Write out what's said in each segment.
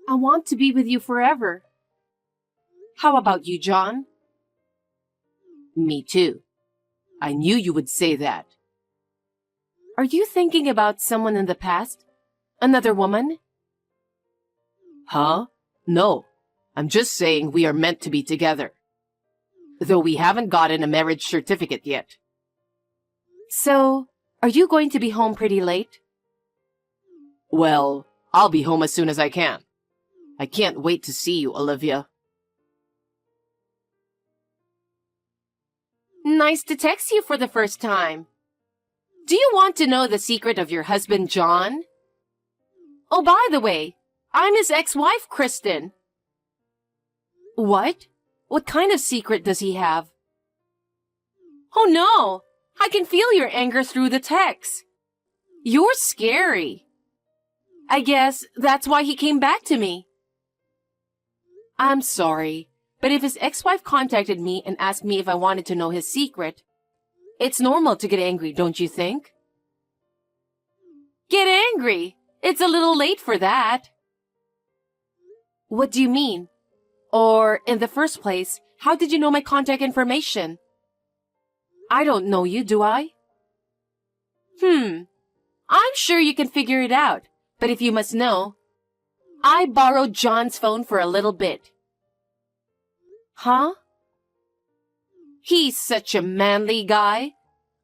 I want to be with you forever. How about you, John? Me too. I knew you would say that. Are you thinking about someone in the past? Another woman? Huh? No. I'm just saying we are meant to be together. Though we haven't gotten a marriage certificate yet. So, are you going to be home pretty late? Well, I'll be home as soon as I can. I can't wait to see you, Olivia. Nice to text you for the first time. Do you want to know the secret of your husband, John? Oh, by the way, I'm his ex-wife, Kristen. What? What kind of secret does he have? Oh no! I can feel your anger through the text. You're scary. I guess that's why he came back to me. I'm sorry, but if his ex-wife contacted me and asked me if I wanted to know his secret, it's normal to get angry, don't you think? Get angry? It's a little late for that. What do you mean? Or, in the first place, how did you know my contact information? I don't know you, do I? I'm sure you can figure it out, but if you must know, I borrowed John's phone for a little bit. Huh? He's such a manly guy,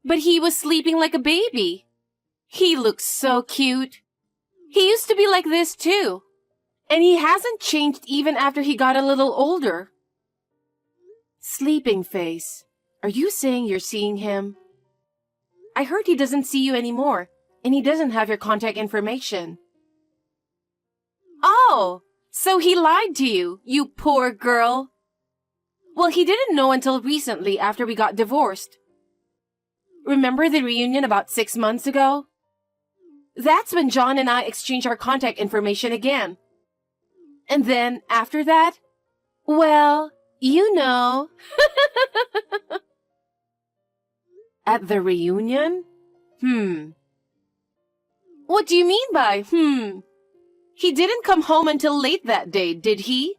but he was sleeping like a baby. He looks so cute. He used to be like this too, and he hasn't changed even after he got a little older. Sleeping face. Are you saying you're seeing him? I heard he doesn't see you anymore, and he doesn't have your contact information. Oh, so he lied to you, you poor girl. Well, he didn't know until recently after we got divorced. Remember the reunion about 6 months ago? That's when John and I exchanged our contact information again. And then, after that, well, you know. At the reunion? What do you mean by, He didn't come home until late that day, did he?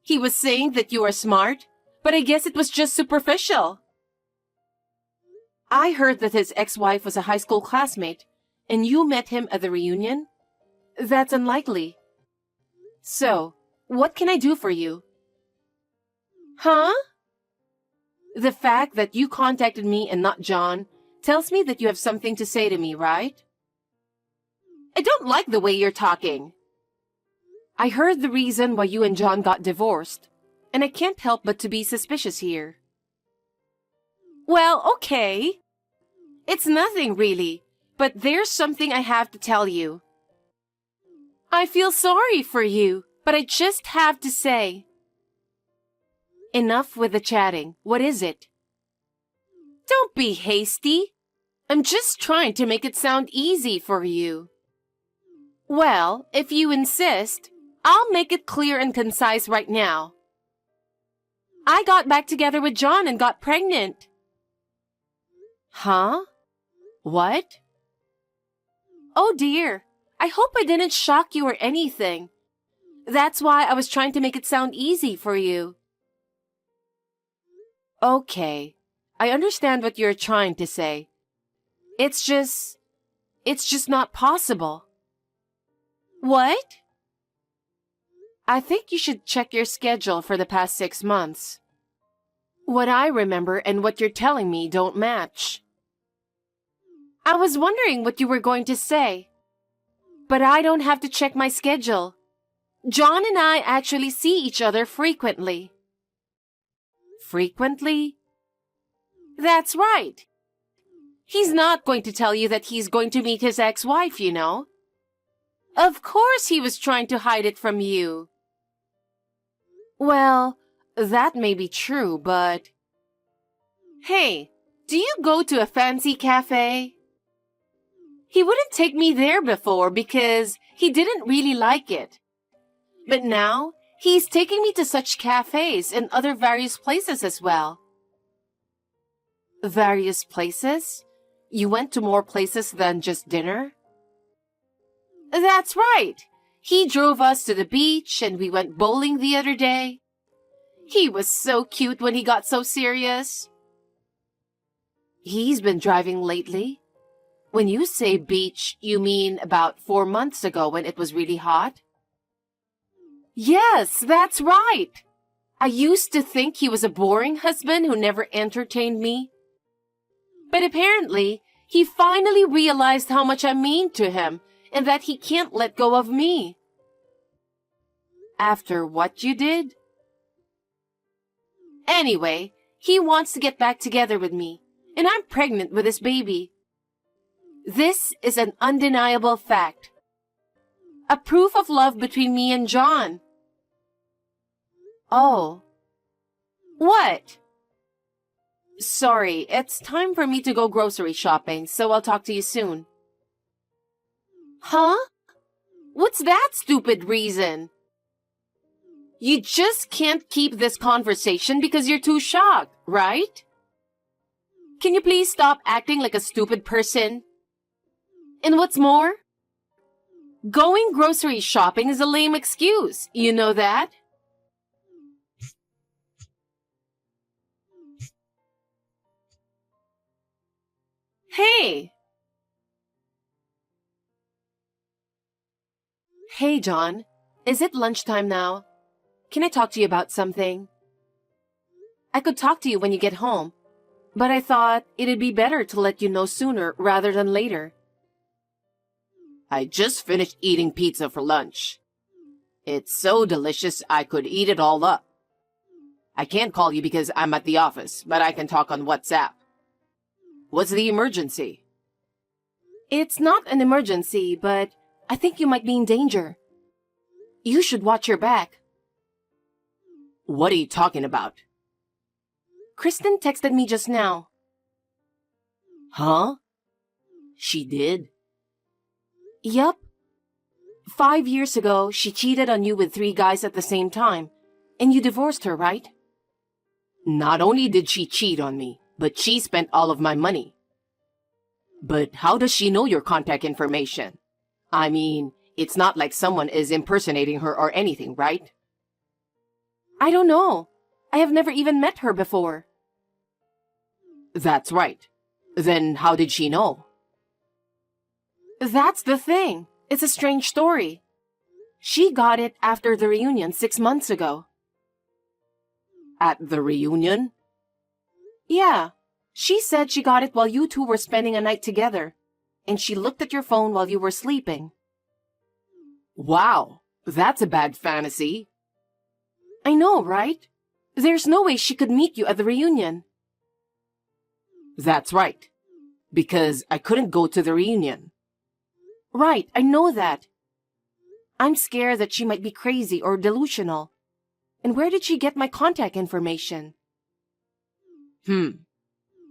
He was saying that you are smart, but I guess it was just superficial. I heard that his ex-wife was a high school classmate, and you met him at the reunion? That's unlikely. So, what can I do for you? Huh? The fact that you contacted me and not John tells me that you have something to say to me, right? I don't like the way you're talking. I heard the reason why you and John got divorced, and I can't help but to be suspicious here. Well, okay. It's nothing really, but there's something I have to tell you. I feel sorry for you, but I just have to say. Enough with the chatting. What is it? Don't be hasty. I'm just trying to make it sound easy for you. Well, if you insist, I'll make it clear and concise right now. I got back together with John and got pregnant. Huh? What? Oh dear, I hope I didn't shock you or anything. That's why I was trying to make it sound easy for you. Okay, I understand what you're trying to say. It's just not possible. What? I think you should check your schedule for the past 6 months. What I remember and what you're telling me don't match. I was wondering what you were going to say. But I don't have to check my schedule. John and I actually see each other frequently. Frequently? That's right. He's not going to tell you that he's going to meet his ex-wife, you know. Of course he was trying to hide it from you. Well, that may be true, but... Hey, do you go to a fancy cafe? He wouldn't take me there before because he didn't really like it. But now, he's taking me to such cafes and other various places as well. Various places? You went to more places than just dinner? That's right. He drove us to the beach and we went bowling the other day. He was so cute when he got so serious. He's been driving lately. When you say beach, you mean about 4 months ago when it was really hot? Yes, that's right. I used to think he was a boring husband who never entertained me. But apparently, he finally realized how much I mean to him and that he can't let go of me. After what you did? Anyway, he wants to get back together with me, and I'm pregnant with his baby. This is an undeniable fact. A proof of love between me and John. Oh. What? Sorry, it's time for me to go grocery shopping, so I'll talk to you soon. Huh? What's that stupid reason? You just can't keep this conversation because you're too shocked, right? Can you please stop acting like a stupid person? And what's more? Going grocery shopping is a lame excuse. You know that? Hey! Hey, John. Is it lunchtime now? Can I talk to you about something? I could talk to you when you get home, but I thought it'd be better to let you know sooner rather than later. I just finished eating pizza for lunch. It's so delicious I could eat it all up. I can't call you because I'm at the office, but I can talk on WhatsApp. What's the emergency? It's not an emergency, but I think you might be in danger. You should watch your back. What are you talking about? Kristen texted me just now. Huh? She did? Yup. 5 years ago, she cheated on you with 3 guys at the same time, and you divorced her, right? Not only did she cheat on me, but she spent all of my money. But how does she know your contact information? I mean, it's not like someone is impersonating her or anything, right? I don't know. I have never even met her before. That's right. Then how did she know? That's the thing. It's a strange story. She got it after the reunion 6 months ago. At the reunion? Yeah. She said she got it while you two were spending a night together, and she looked at your phone while you were sleeping. Wow, that's a bad fantasy. I know, right? There's no way she could meet you at the reunion. That's right. Because I couldn't go to the reunion. Right, I know that. I'm scared that she might be crazy or delusional. And where did she get my contact information?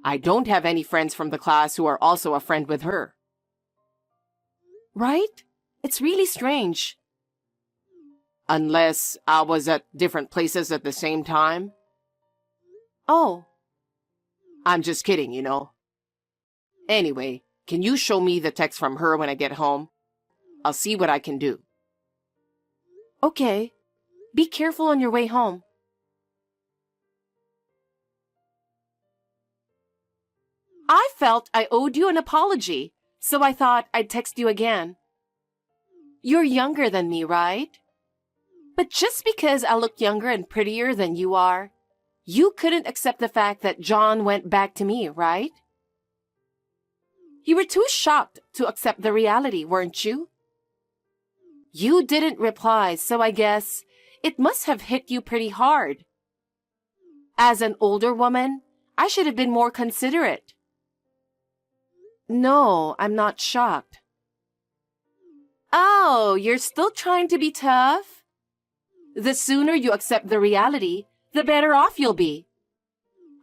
I don't have any friends from the class who are also a friend with her. Right? It's really strange. Unless I was at different places at the same time. Oh. I'm just kidding, you know. Anyway, can you show me the text from her when I get home? I'll see what I can do. Okay. Be careful on your way home. I felt I owed you an apology, so I thought I'd text you again. You're younger than me, right? But just because I look younger and prettier than you are, you couldn't accept the fact that John went back to me, right? You were too shocked to accept the reality, weren't you? You didn't reply, so I guess it must have hit you pretty hard. As an older woman, I should have been more considerate. No, I'm not shocked. Oh, you're still trying to be tough? The sooner you accept the reality, the better off you'll be.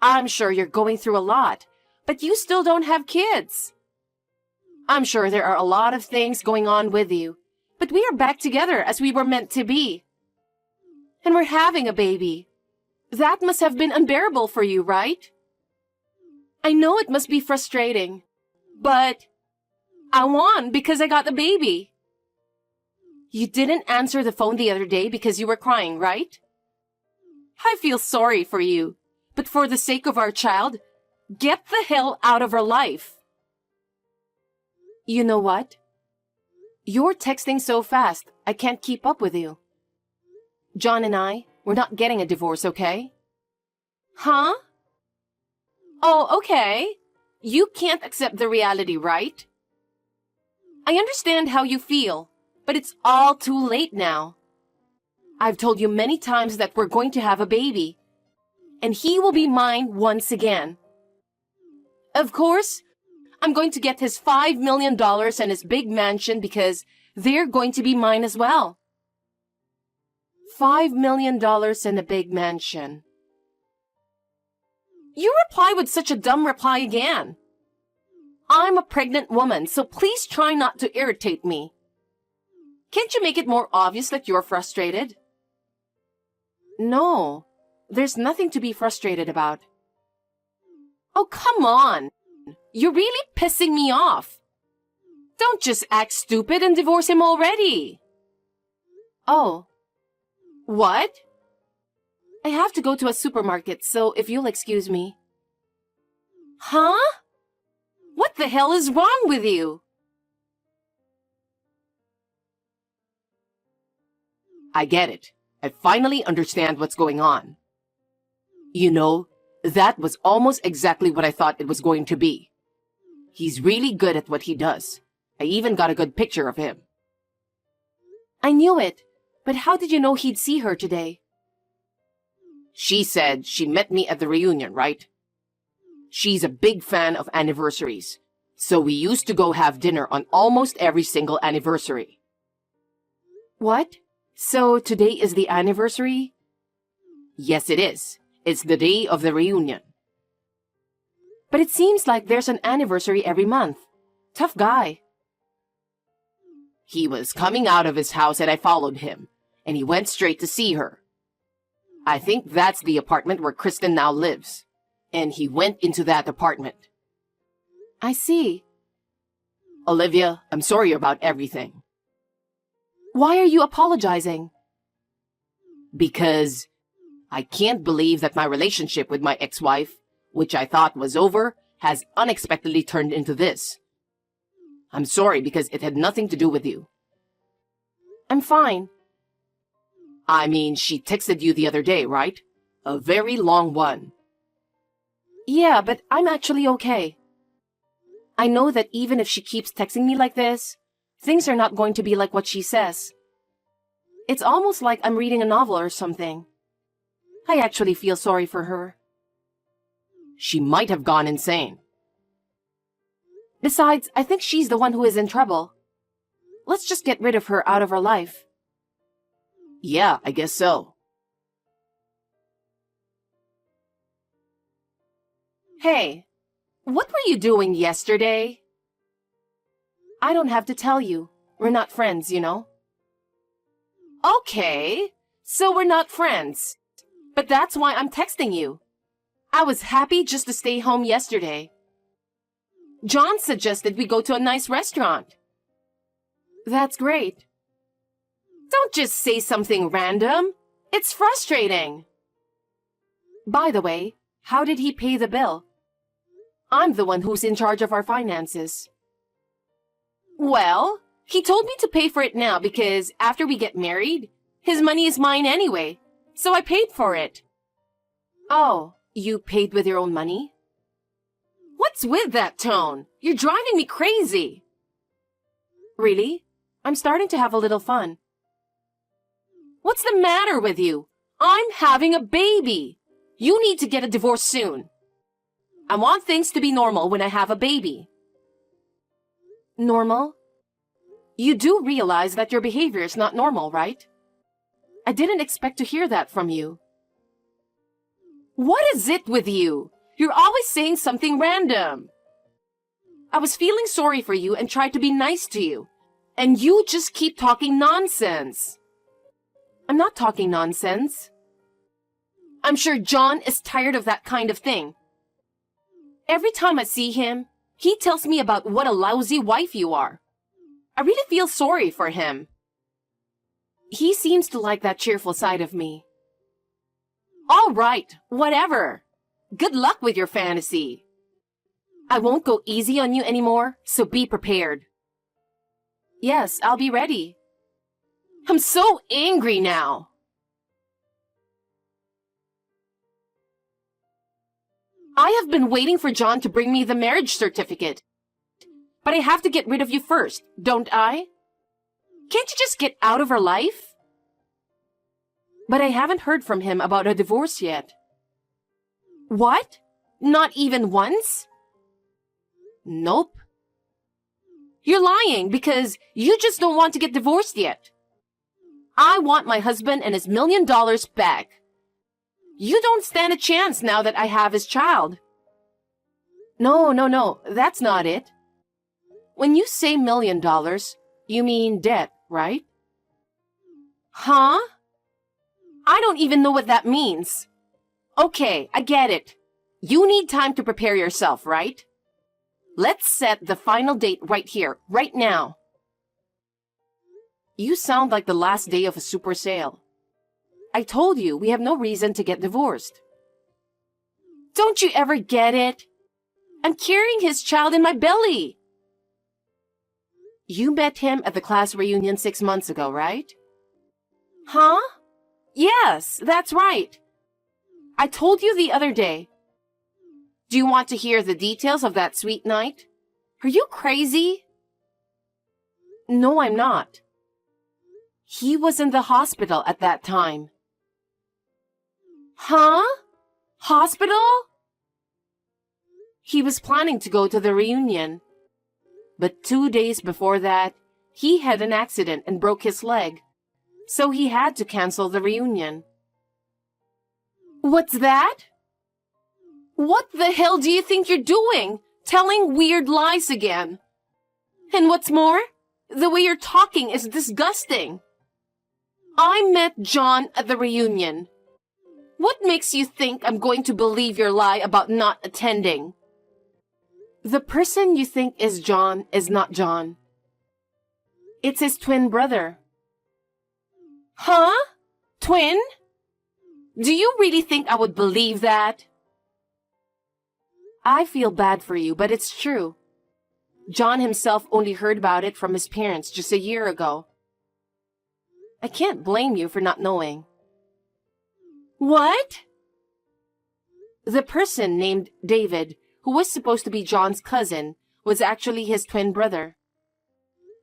I'm sure you're going through a lot, but you still don't have kids. I'm sure there are a lot of things going on with you, but we are back together as we were meant to be. And we're having a baby. That must have been unbearable for you, right? I know it must be frustrating, but I won because I got the baby. You didn't answer the phone the other day because you were crying, right? I feel sorry for you, but for the sake of our child, get the hell out of her life. You know what? You're texting so fast, I can't keep up with you. John and we're not getting a divorce, okay? Huh? Oh, okay. You can't accept the reality, right? I understand how you feel, but it's all too late now. I've told you many times that we're going to have a baby, and he will be mine once again. Of course, I'm going to get his $5 million and his big mansion because they're going to be mine as well. $5 million and a big mansion. You reply with such a dumb reply again. I'm a pregnant woman, so please try not to irritate me. Can't you make it more obvious that you're frustrated? No, there's nothing to be frustrated about. Oh, come on. You're really pissing me off. Don't just act stupid and divorce him already. Oh. What? I have to go to a supermarket, so if you'll excuse me. Huh? What the hell is wrong with you? I get it. I finally understand what's going on. You know, that was almost exactly what I thought it was going to be. He's really good at what he does. I even got a good picture of him. I knew it, but how did you know he'd see her today? She said she met me at the reunion, right? She's a big fan of anniversaries, so we used to go have dinner on almost every single anniversary. What? So today is the anniversary? Yes, it is. It's the day of the reunion. But it seems like there's an anniversary every month. Tough guy. He was coming out of his house and I followed him, and he went straight to see her. I think that's the apartment where Kristen now lives, and he went into that apartment. I see. Olivia, I'm sorry about everything. Why are you apologizing? Because I can't believe that my relationship with my ex-wife, which I thought was over, has unexpectedly turned into this. I'm sorry because it had nothing to do with you. I'm fine. I mean, she texted you the other day, right? A very long one. Yeah, but I'm actually okay. I know that even if she keeps texting me like this, things are not going to be like what she says. It's almost like I'm reading a novel or something. I actually feel sorry for her. She might have gone insane. Besides, I think she's the one who is in trouble. Let's just get rid of her out of our life. Yeah, I guess so. Hey, what were you doing yesterday? I don't have to tell you. We're not friends, you know. Okay, so we're not friends. But that's why I'm texting you. I was happy just to stay home yesterday. John suggested we go to a nice restaurant. That's great. Don't just say something random. It's frustrating. By the way, how did he pay the bill? I'm the one who's in charge of our finances. Well, he told me to pay for it now because after we get married, his money is mine anyway, so I paid for it. Oh, you paid with your own money? What's with that tone? You're driving me crazy. Really? I'm starting to have a little fun. What's the matter with you? I'm having a baby. You need to get a divorce soon. I want things to be normal when I have a baby. Normal? You do realize that your behavior is not normal, right? I didn't expect to hear that from you. What is it with you? You're always saying something random. I was feeling sorry for you and tried to be nice to you, and you just keep talking nonsense. I'm not talking nonsense. I'm sure John is tired of that kind of thing. Every time I see him, he tells me about what a lousy wife you are. I really feel sorry for him. He seems to like that cheerful side of me. All right, whatever. Good luck with your fantasy. I won't go easy on you anymore, so be prepared. Yes, I'll be ready. I'm so angry now. I have been waiting for John to bring me the marriage certificate. But I have to get rid of you first, don't I? Can't you just get out of our life? But I haven't heard from him about a divorce yet. What? Not even once? Nope. You're lying because you just don't want to get divorced yet. I want my husband and his $1 million back. You don't stand a chance now that I have his child. No, that's not it. When you say $1 million, you mean debt, right? Huh? I don't even know what that means. Okay, I get it. You need time to prepare yourself, right? Let's set the final date right here, right now. You sound like the last day of a super sale. I told you we have no reason to get divorced. Don't you ever get it? I'm carrying his child in my belly. You met him at the class reunion 6 months ago, right? Huh? Yes, that's right. I told you the other day. Do you want to hear the details of that sweet night? Are you crazy? No, I'm not. He was in the hospital at that time. Huh? Hospital? He was planning to go to the reunion. But 2 days before that, he had an accident and broke his leg. So he had to cancel the reunion. What's that? What the hell do you think you're doing? Telling weird lies again. And what's more, the way you're talking is disgusting. I met John at the reunion. What makes you think I'm going to believe your lie about not attending? The person you think is John is not John. It's his twin brother. Huh? Twin? Do you really think I would believe that? I feel bad for you, but it's true. John himself only heard about it from his parents just a year ago. I can't blame you for not knowing. What? The person named David, who was supposed to be John's cousin, was actually his twin brother.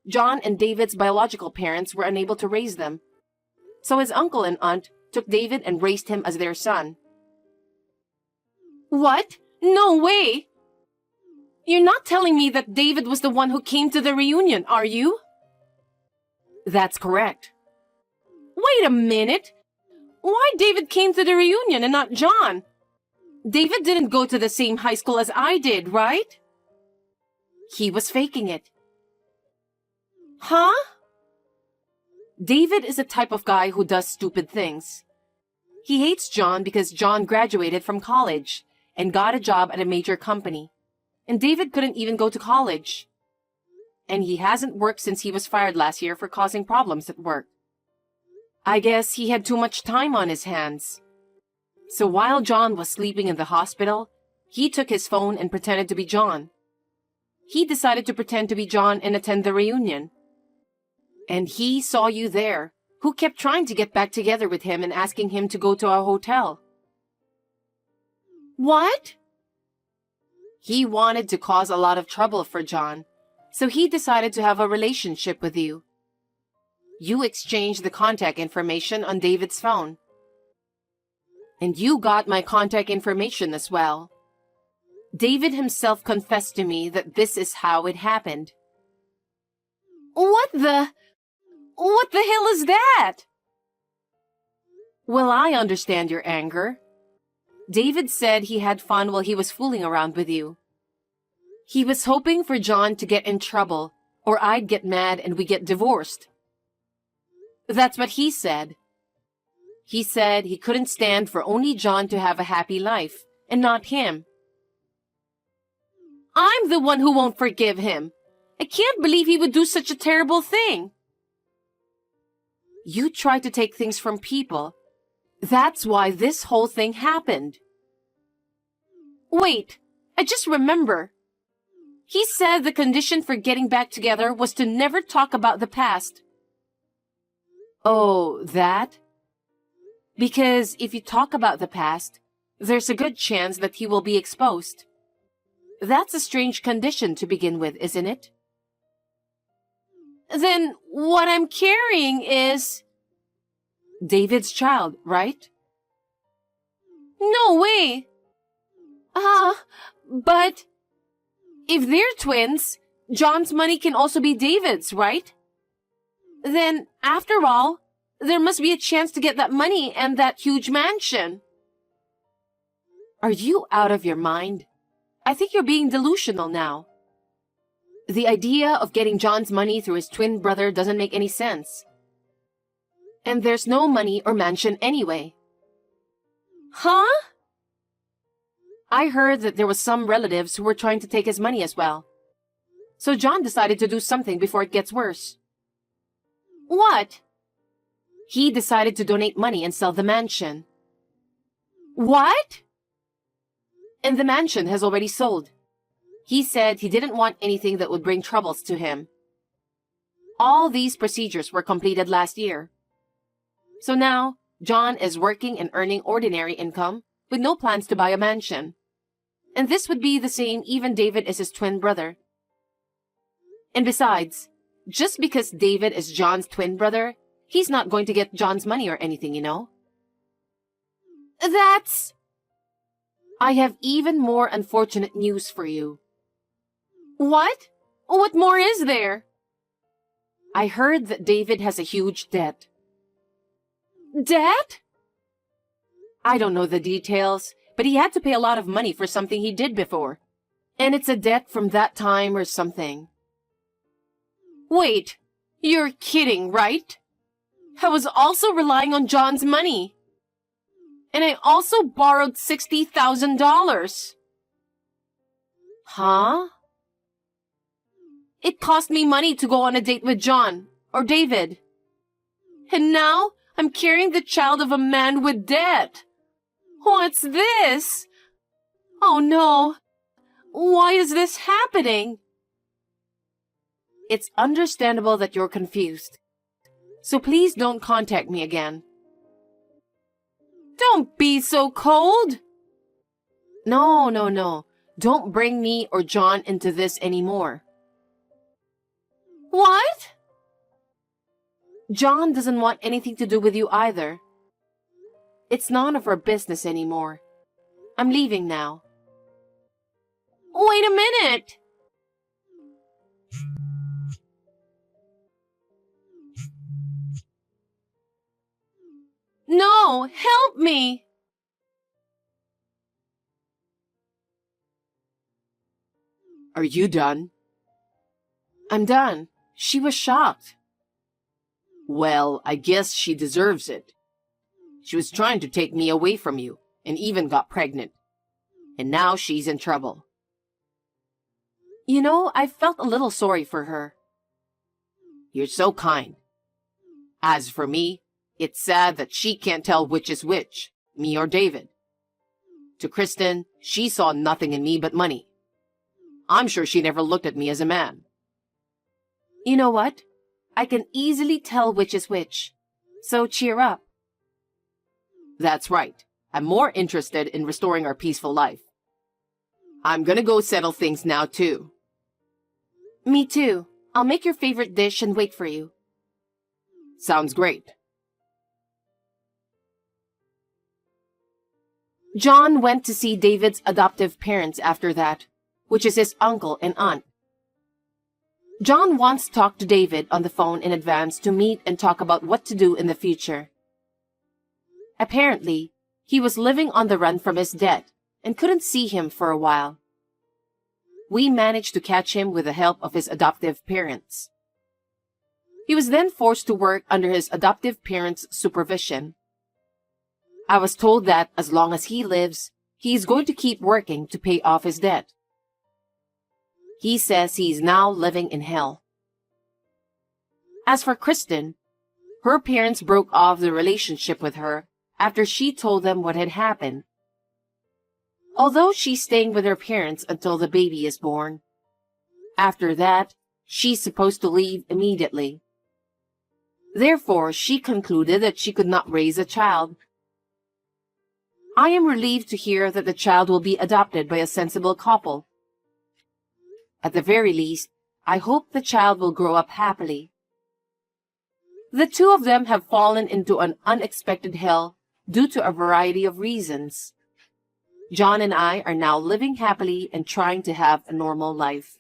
John and David's biological parents were unable to raise them, so his uncle and aunt took David and raised him as their son. What? No way! You're not telling me that David was the one who came to the reunion, are you? That's correct. Wait a minute! Why David came to the reunion and not John? David didn't go to the same high school as I did, right? He was faking it. Huh? David is the type of guy who does stupid things. He hates John because John graduated from college and got a job at a major company, and David couldn't even go to college. And he hasn't worked since he was fired last year for causing problems at work. I guess he had too much time on his hands. So while John was sleeping in the hospital, he took his phone and pretended to be John. He decided to pretend to be John and attend the reunion. And he saw you there, who kept trying to get back together with him and asking him to go to our hotel. What? He wanted to cause a lot of trouble for John, so he decided to have a relationship with you. You exchanged the contact information on David's phone. And you got my contact information as well. David himself confessed to me that this is how it happened. What the hell is that? Well, I understand your anger. David said he had fun while he was fooling around with you. He was hoping for John to get in trouble, or I'd get mad and we get divorced. That's what he said. He said he couldn't stand for only John to have a happy life, and not him. I'm the one who won't forgive him. I can't believe he would do such a terrible thing. You tried to take things from people. That's why this whole thing happened. Wait, I just remember. He said the condition for getting back together was to never talk about the past. Oh, that? Because if you talk about the past, there's a good chance that he will be exposed. That's a strange condition to begin with, isn't it? Then what I'm carrying is David's child, right? No way. But if they're twins, John's money can also be David's, right? Then, after all, there must be a chance to get that money and that huge mansion. Are you out of your mind? I think you're being delusional now. The idea of getting John's money through his twin brother doesn't make any sense. And there's no money or mansion anyway. Huh? I heard that there was some relatives who were trying to take his money as well. So John decided to do something before it gets worse. What? He decided to donate money and sell the mansion. What? And the mansion has already sold. He said he didn't want anything that would bring troubles to him. All these procedures were completed last year. So now, John is working and earning ordinary income with no plans to buy a mansion. And this would be the same even David is his twin brother. And besides, just because David is John's twin brother, he's not going to get John's money or anything, you know? That's... I have even more unfortunate news for you. What? What more is there? I heard that David has a huge debt. Debt? I don't know the details, but he had to pay a lot of money for something he did before. And it's a debt from that time or something. Wait, you're kidding, right? I was also relying on John's money. And I also borrowed $60,000. Huh? It cost me money to go on a date with John, or David. And now I'm carrying the child of a man with debt. What's this? Oh no. Why is this happening? It's understandable that you're confused. So please don't contact me again. Don't be so cold. No. Don't bring me or John into this anymore. What? John doesn't want anything to do with you either. It's none of our business anymore. I'm leaving now. Wait a minute! No! Help me! Are you done? I'm done. She was shocked. Well, I guess she deserves it. She was trying to take me away from you, and even got pregnant. And now she's in trouble. You know, I felt a little sorry for her. You're so kind. As for me, it's sad that she can't tell which is which, me or David. To Kristen, she saw nothing in me but money. I'm sure she never looked at me as a man. You know what? I can easily tell which is which. So cheer up. That's right. I'm more interested in restoring our peaceful life. I'm gonna go settle things now, too. Me too. I'll make your favorite dish and wait for you. Sounds great. John went to see David's adoptive parents after that, which is his uncle and aunt. John once talked to David on the phone in advance to meet and talk about what to do in the future. Apparently, he was living on the run from his debt and couldn't see him for a while. We managed to catch him with the help of his adoptive parents. He was then forced to work under his adoptive parents' supervision. I was told that as long as he lives, he is going to keep working to pay off his debt. He says he is now living in hell. As for Kristen, Her parents broke off the relationship with her after she told them what had happened. Although she's staying with her parents until the baby is born. After that, she's supposed to leave immediately. Therefore, she concluded that she could not raise a child. I am relieved to hear that the child will be adopted by a sensible couple. At the very least, I hope the child will grow up happily. The two of them have fallen into an unexpected hell due to a variety of reasons. John and I are now living happily and trying to have a normal life.